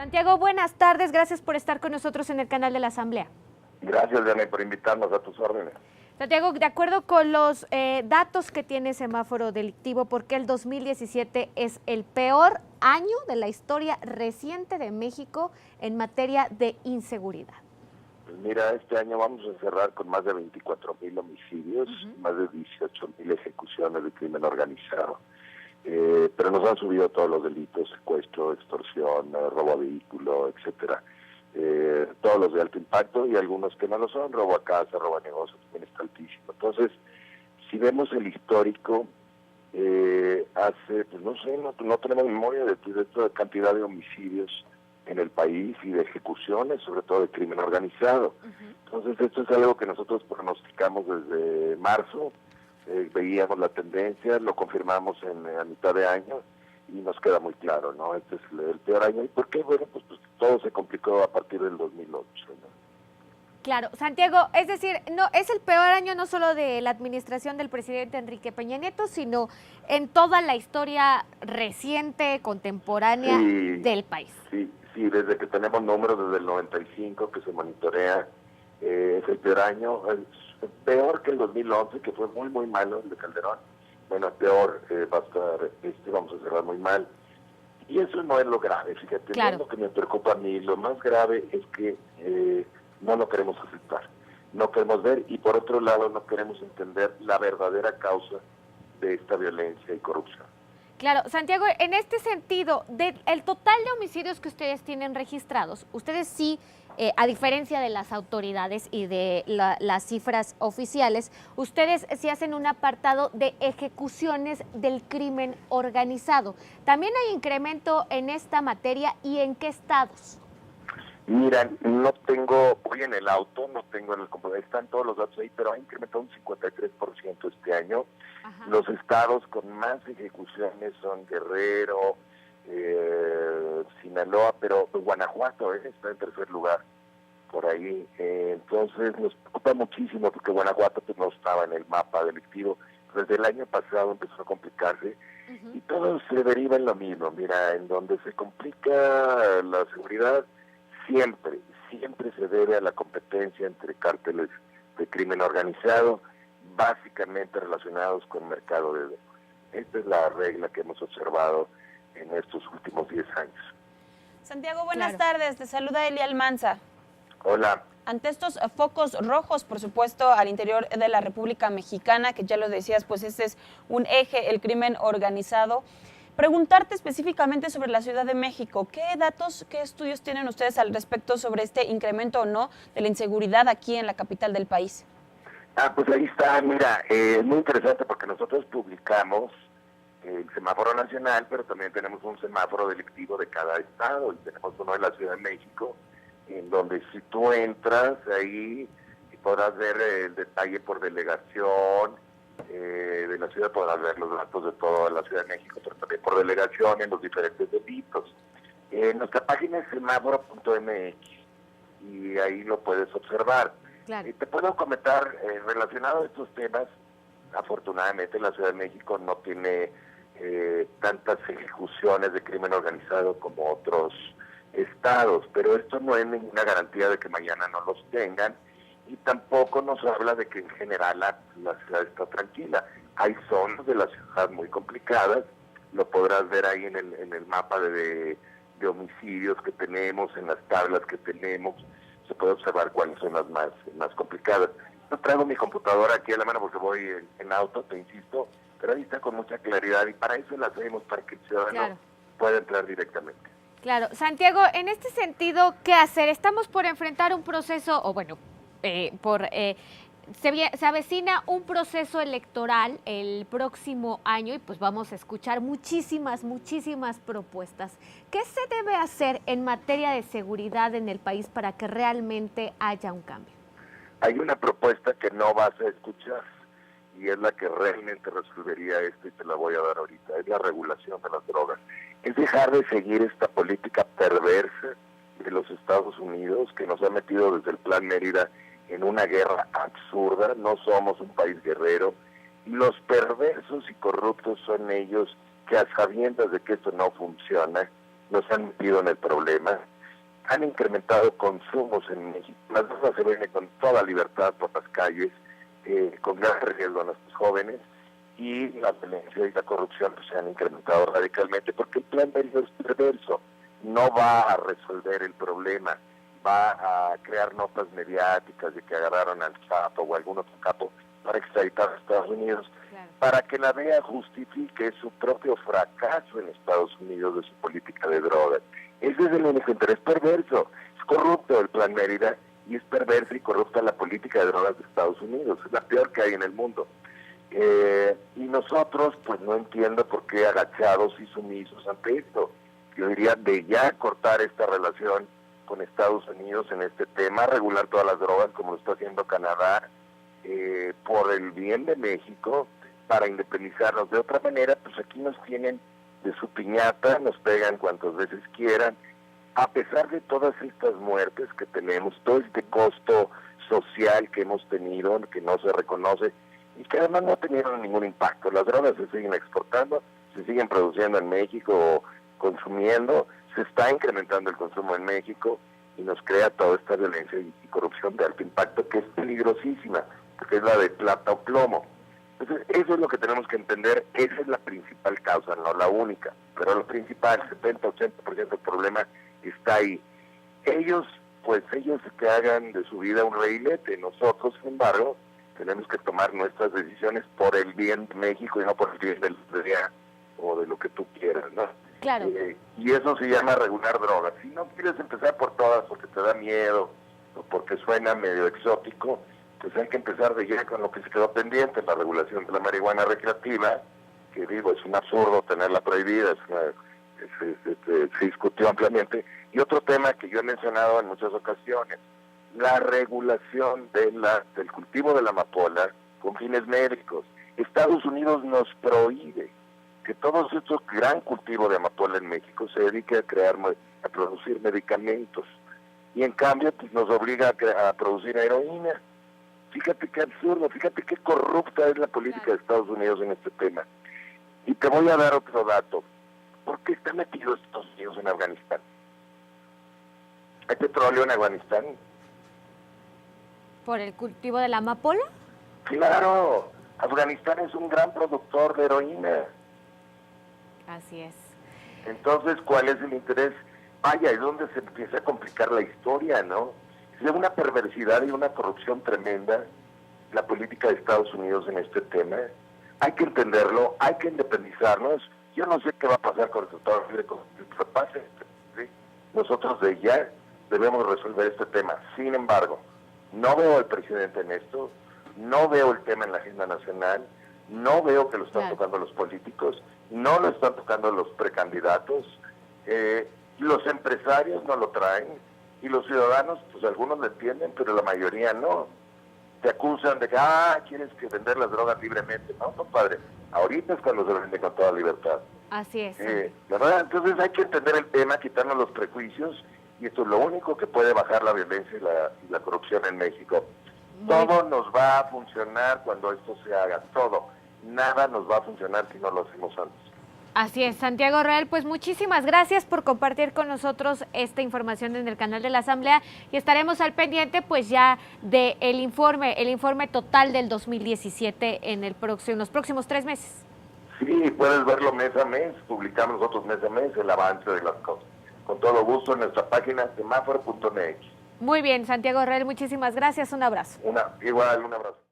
Santiago, buenas tardes. Gracias por estar con nosotros en el canal de la Asamblea. Gracias, Diana, por invitarnos, a tus órdenes. Santiago, de acuerdo con los datos que tiene Semáforo Delictivo, ¿por qué el 2017 es el peor año de la historia reciente de México en materia de inseguridad? Pues mira, este año vamos a cerrar con más de 24,000 homicidios, más de 18,000 ejecuciones de crimen organizado. Pero nos han subido todos los delitos: secuestro, extorsión, robo a vehículo, etcétera. Todos los de alto impacto y algunos que no lo son, robo a casa, robo a negocio, también está altísimo. Entonces, si vemos el histórico, pues no sé, no tenemos memoria de toda cantidad de homicidios en el país y de ejecuciones, sobre todo de crimen organizado. Entonces, esto es algo que nosotros pronosticamos desde marzo. Veíamos la tendencia, lo confirmamos a mitad de año y nos queda muy claro, ¿no? Este es el peor año. ¿Y por qué? Bueno, pues todo se complicó a partir del 2008, ¿no? Claro, Santiago, es decir, no es el peor año no solo de la administración del presidente Enrique Peña Nieto, sino en toda la historia reciente, contemporánea del país. Sí, desde que tenemos números desde el 95 que se monitorea, es el peor año. Es peor que el 2011, que fue muy, muy malo, el de Calderón. Bueno, peor, va a estar, vamos a cerrar muy mal. Y eso no es lo grave, fíjate, claro. No es lo que me preocupa a mí. Lo más grave es que no lo queremos aceptar, no queremos ver, y por otro lado no queremos entender la verdadera causa de esta violencia y corrupción. Claro, Santiago, en este sentido, el total de homicidios que ustedes tienen registrados, ustedes sí, a diferencia de las autoridades y de las cifras oficiales, ustedes sí hacen un apartado de ejecuciones del crimen organizado. ¿También hay incremento en esta materia y en qué estados? Mira, voy en el auto, no tengo en el computador, están todos los datos ahí, pero ha incrementado un 53% este año. Ajá. Los estados con más ejecuciones son Guerrero, Sinaloa, pero Guanajuato está en tercer lugar, por ahí. Entonces nos preocupa muchísimo porque Guanajuato pues, no estaba en el mapa delictivo. Desde el año pasado empezó a complicarse y todo se deriva en lo mismo. Mira, en donde se complica la seguridad, siempre se debe a la competencia entre cárteles de crimen organizado, básicamente relacionados con mercado de drogas. Esta es la regla que hemos observado en estos últimos 10 años. Santiago, buenas tardes. Te saluda Elia Almanza. Hola. Ante estos focos rojos, por supuesto, al interior de la República Mexicana, que ya lo decías, pues este es un eje, el crimen organizado. Preguntarte específicamente sobre la Ciudad de México, ¿qué datos, qué estudios tienen ustedes al respecto sobre este incremento o no de la inseguridad aquí en la capital del país? Pues ahí está, mira, es muy interesante porque nosotros publicamos el semáforo nacional, pero también tenemos un semáforo delictivo de cada estado, y tenemos uno de la Ciudad de México, en donde si tú entras ahí podrás ver el detalle por delegación. De la ciudad podrás ver los datos de toda la Ciudad de México, pero también por delegación en los diferentes delitos. Nuestra página es semáforo.mx y ahí lo puedes observar. Claro. Te puedo comentar, relacionado a estos temas, afortunadamente la Ciudad de México no tiene tantas ejecuciones de crimen organizado como otros estados, pero esto no es ninguna garantía de que mañana no los tengan. Y tampoco nos habla de que en general la ciudad está tranquila. Hay zonas de la ciudad muy complicadas, lo podrás ver ahí en el mapa de homicidios que tenemos, en las tablas que tenemos, se puede observar cuáles son las más complicadas. No traigo mi computadora aquí a la mano porque voy en auto, te insisto, pero ahí está con mucha claridad y para eso la hacemos, para que el ciudadano pueda entrar directamente. Claro. Santiago, en este sentido, ¿qué hacer? Estamos por enfrentar un proceso, o bueno, se avecina un proceso electoral el próximo año y pues vamos a escuchar muchísimas propuestas. ¿Qué se debe hacer en materia de seguridad en el país para que realmente haya un cambio? Hay una propuesta que no vas a escuchar y es la que realmente resolvería esto y te la voy a dar ahorita. Es la regulación de las drogas. Es dejar de seguir esta política perversa de los Estados Unidos que nos ha metido desde el Plan Mérida en una guerra absurda. No somos un país guerrero. Los perversos y corruptos son ellos que, a sabiendas de que esto no funciona, nos han metido en el problema. han incrementado consumos en México. Las drogas se venden con toda libertad por las calles, con gran riesgo a nuestros jóvenes, y la violencia y la corrupción pues, se han incrementado radicalmente porque el plan Mérida es perverso. No va a resolver el problema, va a crear notas mediáticas de que agarraron al Chapo o algún otro capo para extraditar a Estados Unidos, claro, para que la DEA justifique su propio fracaso en Estados Unidos de su política de drogas. Ese es el único interés perverso. Es corrupto el plan Mérida y es perversa y corrupta la política de drogas de Estados Unidos. Es la peor que hay en el mundo. Y nosotros, pues no entiendo por qué agachados y sumisos ante esto. Yo diría de ya cortar esta relación con Estados Unidos en este tema, regular todas las drogas como lo está haciendo Canadá, por el bien de México, para independizarnos. De otra manera, pues aquí nos tienen de su piñata, nos pegan cuantas veces quieran, a pesar de todas estas muertes que tenemos, todo este costo social que hemos tenido, que no se reconoce, y que además no ha tenido ningún impacto. Las drogas se siguen exportando, se siguen produciendo en México, consumiendo, se está incrementando el consumo en México y nos crea toda esta violencia y corrupción de alto impacto que es peligrosísima, porque es la de plata o plomo. Entonces, eso es lo que tenemos que entender, esa es la principal causa, no la única, pero lo principal, 70-80% del problema está ahí. Ellos que hagan de su vida un reilete, nosotros, sin embargo, tenemos que tomar nuestras decisiones por el bien de México y no por el bien de la DEA o de lo que tú quieras, ¿no? Claro. Y eso se llama regular drogas. Si no quieres empezar por todas porque te da miedo o porque suena medio exótico, pues hay que empezar de ya con lo que se quedó pendiente, la regulación de la marihuana recreativa, que digo, es un absurdo tenerla prohibida, se discutió ampliamente. Y otro tema que yo he mencionado en muchas ocasiones, la regulación del cultivo de la amapola con fines médicos. Estados Unidos nos prohíbe que todo este gran cultivo de amapola en México se dedique a producir medicamentos. Y en cambio pues nos obliga a producir heroína. Fíjate qué absurdo, fíjate qué corrupta es la política de Estados Unidos en este tema. Y te voy a dar otro dato. ¿Por qué está metido Estados Unidos en Afganistán? ¿Hay petróleo en Afganistán? ¿Por el cultivo de la amapola? Claro, Afganistán es un gran productor de heroína. Así es. Entonces, ¿cuál es el interés? Vaya, es donde se empieza a complicar la historia, ¿no? Es una perversidad y una corrupción tremenda la política de Estados Unidos en este tema. Hay que entenderlo, hay que independizarnos. Yo no sé qué va a pasar con el Tratado Libre que pase, ¿sí? Nosotros de ya debemos resolver este tema. Sin embargo, no veo al presidente en esto, no veo el tema en la agenda nacional, no veo que lo están tocando los políticos, no lo están tocando los precandidatos, los empresarios no lo traen, y los ciudadanos, pues algunos lo entienden, pero la mayoría no. Te acusan de que, quieres que vender las drogas libremente. No, compadre, ahorita es cuando se venden con toda libertad. Así es. ¿Verdad? Entonces hay que entender el tema, quitarnos los prejuicios, y esto es lo único que puede bajar la violencia y la corrupción en México. Todo nos va a funcionar cuando esto se haga, todo. Nada nos va a funcionar si no lo hacemos antes. Así es, Santiago Real, pues muchísimas gracias por compartir con nosotros esta información en el canal de la Asamblea y estaremos al pendiente pues ya del el informe total del 2017 en los próximos 3 meses. Sí, puedes verlo mes a mes, publicamos nosotros mes a mes el avance de las cosas. Con todo gusto en nuestra página semáforo.mx. Muy bien, Santiago Real, muchísimas gracias, un abrazo. Igual, un abrazo.